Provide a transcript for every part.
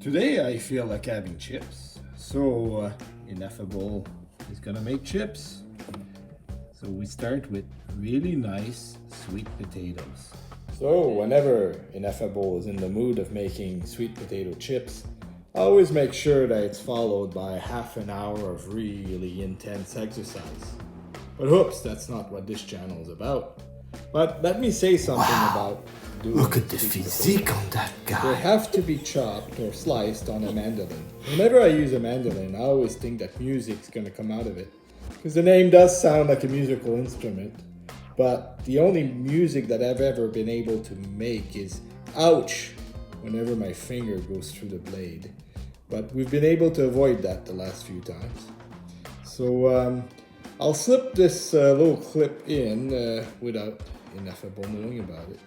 Today I feel like having chips, so Ineffable is gonna make chips. So we start with really nice sweet potatoes. So whenever Ineffable is in the mood of making sweet potato chips, I always make sure that it's followed by half an hour of really intense exercise. But oops, that's not what this channel is about. But let me say something about doing Look at the sweet physique potatoes. on that They guy. have to be chopped or sliced on a mandolin. Whenever I use a mandolin, I always think that music's gonna come out of it. Because the name does sound like a musical instrument. But the only music that I've ever been able to make is ouch whenever my finger goes through the blade. But we've been able to avoid that the last few times. So I'll slip this little clip in without Ineffable knowing about it.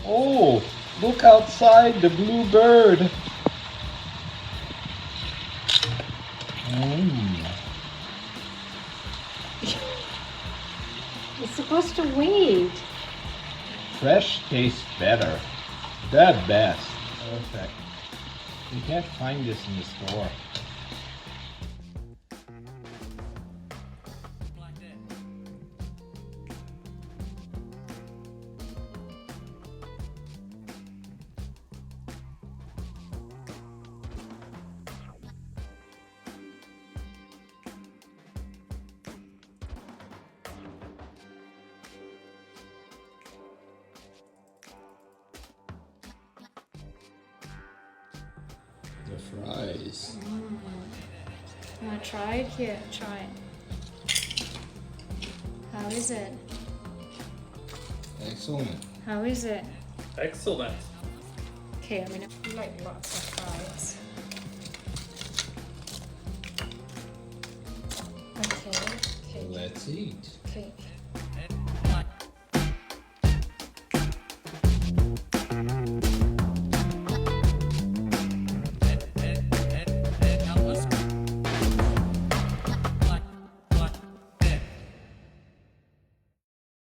Oh, look outside, the blue bird. It's supposed to wait. Fresh tastes better. The best. Perfect. You can't find this in the store. The fries. You want to try it? Here, try it. How is it? Excellent. How is it? Excellent. Okay, I'm gonna like lots of fries. Okay, okay, Let's eat. okay, okay.